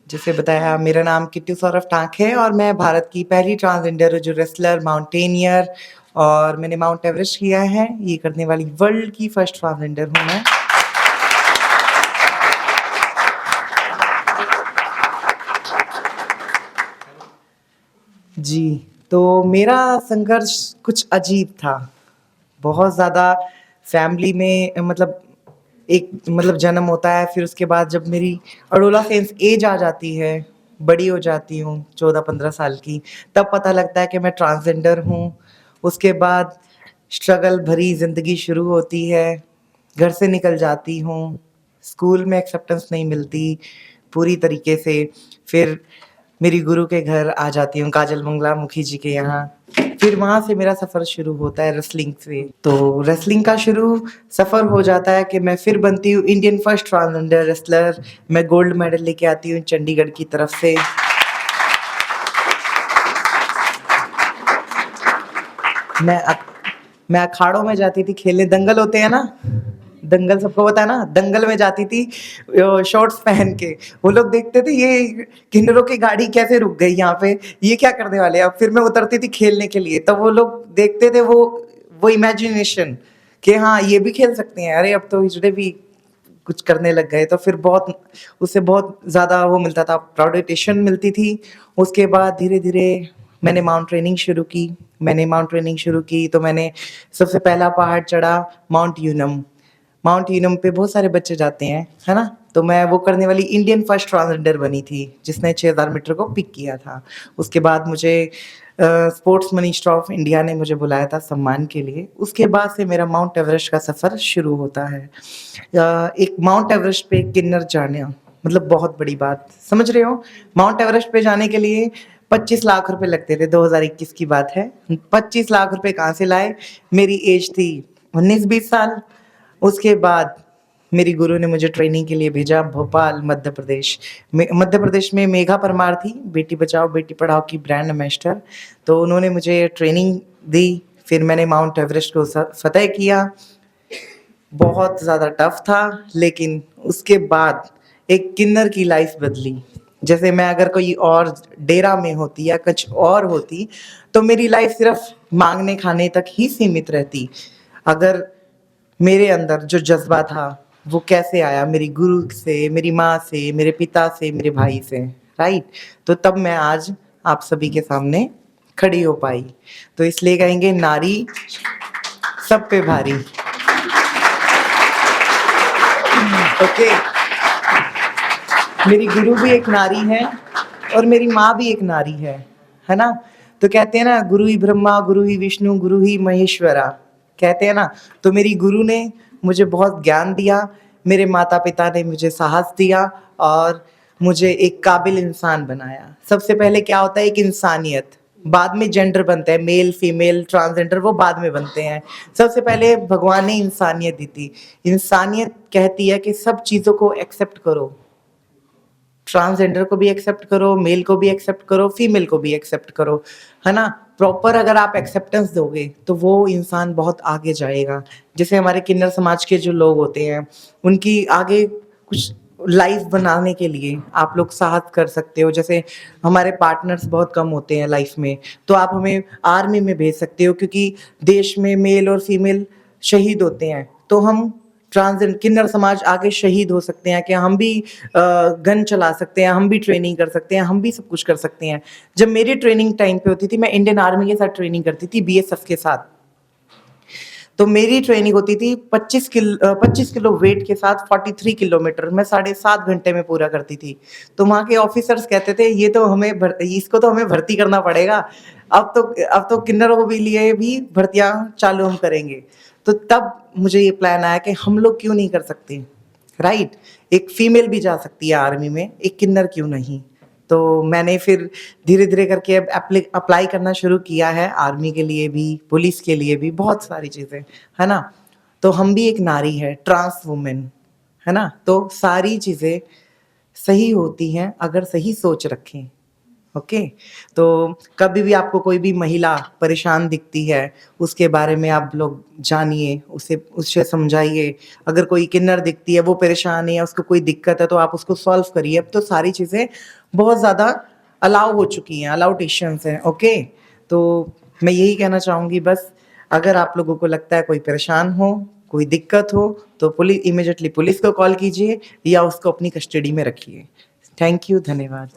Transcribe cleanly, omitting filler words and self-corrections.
जैसे बताया, मेरा नाम किट्टू सौरभ टांक है और मैं भारत की पहली ट्रांसजेंडर जो रेसलर, माउंटेनियर और मैंने माउंट एवरेस्ट किया है, ये करने वाली वर्ल्ड की फर्स्ट ट्रांसजेंडर हूँ मैं। जी, तो मेरा संघर्ष कुछ अजीब था। बहुत ज़्यादा फैमिली में मतलब एक मतलब जन्म होता है, फिर उसके बाद जब मेरी एडोलसेंस एज आ जाती है, बड़ी हो जाती हूँ 14-15 साल की, तब पता लगता है कि मैं ट्रांसजेंडर हूँ। उसके बाद स्ट्रगल भरी ज़िंदगी शुरू होती है, घर से निकल जाती हूँ, स्कूल में एक्सेप्टेंस नहीं मिलती पूरी तरीके से, फिर मेरी गुरु के घर आ जाती हूँ, काजल मंगला मुखी जी के यहाँ। फिर वहाँ से मेरा सफ़र शुरू होता है रेसलिंग से। तो रेसलिंग का शुरू सफ़र हो जाता है कि मैं फिर बनती हूँ इंडियन फर्स्ट ट्रांसजेंडर रेसलर। मैं गोल्ड मेडल लेके आती हूँ चंडीगढ़ की तरफ से। मैं मैं अखाड़ों में जाती थी खेलने, दंगल होते हैं ना, दंगल सबको पता है ना, दंगल में जाती थी शॉर्ट्स पहन के। वो लोग देखते थे ये किन्नरों की गाड़ी कैसे रुक गई यहाँ पे, ये क्या करने वाले हैं। अब फिर मैं उतरती थी खेलने के लिए, तब वो लोग देखते थे वो इमेजिनेशन कि हाँ ये भी खेल सकते हैं, अरे अब तो हिजड़े भी कुछ करने लग गए। तो फिर बहुत उससे बहुत ज़्यादा वो मिलता था, प्राउडेटेशन मिलती थी। उसके बाद धीरे धीरे मैंने माउंट ट्रेनिंग शुरू की तो मैंने सबसे पहला पहाड़ चढ़ा माउंट यूनम पे बहुत सारे बच्चे जाते हैं, है ना। तो मैं वो करने वाली इंडियन फर्स्ट ट्रांसजेंडर बनी थी जिसने 6000 मीटर को पिक किया था। उसके बाद मुझे स्पोर्ट्स मिनिस्टर ऑफ इंडिया ने मुझे बुलाया था सम्मान के लिए। उसके बाद से मेरा माउंट एवरेस्ट का सफ़र शुरू होता है। एक माउंट एवरेस्ट पे किन्नर जाना मतलब बहुत बड़ी बात, समझ रहे हो। माउंट एवरेस्ट पे जाने के लिए 25 लाख रुपए लगते थे, 2021 की बात है। 25 लाख रुपए कहाँ से लाए। मेरी एज थी 19-20 साल। उसके बाद मेरी गुरु ने मुझे ट्रेनिंग के लिए भेजा भोपाल मध्य प्रदेश में मेघा परमार थी, बेटी बचाओ बेटी पढ़ाओ की ब्रांड एम्बेसडर। तो उन्होंने मुझे ट्रेनिंग दी, फिर मैंने माउंट एवरेस्ट को फतेह किया। बहुत ज़्यादा टफ था, लेकिन उसके बाद एक किन्नर की लाइफ बदली। जैसे मैं अगर कोई और डेरा में होती या कुछ और होती तो मेरी लाइफ सिर्फ मांगने खाने तक ही सीमित रहती। अगर मेरे अंदर जो जज्बा था वो कैसे आया, मेरी गुरु से, मेरी माँ से, मेरे पिता से, मेरे भाई से, राइट। तो तब मैं आज आप सभी के सामने खड़ी हो पाई। तो इसलिए कहेंगे नारी सब पे भारी। ओके, मेरी गुरु भी एक नारी है और मेरी माँ भी एक नारी है ना। तो कहते हैं ना गुरु ही ब्रह्मा गुरु ही विष्णु गुरु ही महेश्वरा, कहते हैं ना। तो मेरी गुरु ने मुझे बहुत ज्ञान दिया, मेरे माता पिता ने मुझे साहस दिया और मुझे एक काबिल इंसान बनाया। सबसे पहले क्या होता है, एक इंसानियत, बाद में जेंडर बनता है, मेल फीमेल ट्रांसजेंडर वो बाद में बनते हैं। सबसे पहले भगवान ने इंसानियत दी थी। इंसानियत कहती है कि सब चीज़ों को एक्सेप्ट करो, ट्रांसजेंडर को भी एक्सेप्ट करो, मेल को भी एक्सेप्ट करो, फीमेल को भी एक्सेप्ट करो, है ना। प्रॉपर अगर आप एक्सेप्टेंस दोगे तो वो इंसान बहुत आगे जाएगा। जैसे हमारे किन्नर समाज के जो लोग होते हैं उनकी आगे कुछ लाइफ बनाने के लिए आप लोग साहस कर सकते हो। जैसे हमारे पार्टनर्स बहुत कम होते हैं लाइफ में, तो आप हमें आर्मी में भेज सकते हो, क्योंकि देश में मेल और फीमेल शहीद होते हैं। तो हम ट्रांसजेंडर किन्नर समाज आगे शहीद हो सकते हैं कि हम भी गन चला सकते हैं, हम भी ट्रेनिंग कर सकते हैं, हम भी सब कुछ कर सकते हैं। जब मेरी ट्रेनिंग टाइम पे होती थी, मैं इंडियन आर्मी के साथ ट्रेनिंग करती थी, बीएसएफ के साथ। तो मेरी ट्रेनिंग होती थी 25 किलो वेट के साथ 43 किलोमीटर मैं 7.5 घंटे में पूरा करती थी। तो वहाँ के ऑफिसर्स कहते थे ये तो हमें इसको तो हमें भर्ती करना पड़ेगा। अब तो किन्नरों को भी लिए भी भर्तियाँ चालू हम करेंगे। तो तब मुझे ये प्लान आया कि हम लोग क्यों नहीं कर सकते, राइट। एक फीमेल भी जा सकती है आर्मी में, एक किन्नर क्यों नहीं। तो मैंने फिर धीरे धीरे करके अब अप्लाई करना शुरू किया है, आर्मी के लिए भी, पुलिस के लिए भी, बहुत सारी चीज़ें, है ना। तो हम भी एक नारी है, ट्रांस वुमेन, है ना। तो सारी चीज़ें सही होती हैं अगर सही सोच रखें। ओके। तो कभी भी आपको कोई भी महिला परेशान दिखती है, उसके बारे में आप लोग जानिए, उसे समझाइए। अगर कोई किन्नर दिखती है, वो परेशान है या उसको कोई दिक्कत है, तो आप उसको सॉल्व करिए। अब तो सारी चीज़ें बहुत ज़्यादा अलाउ हो चुकी हैं, अलाउटेशंस हैं, ओके। तो मैं यही कहना चाहूँगी बस, अगर आप लोगों को लगता है कोई परेशान हो, कोई दिक्कत हो, तो इमीडिएटली पुलिस को कॉल कीजिए या उसको अपनी कस्टडी में रखिए। थैंक यू, धन्यवाद।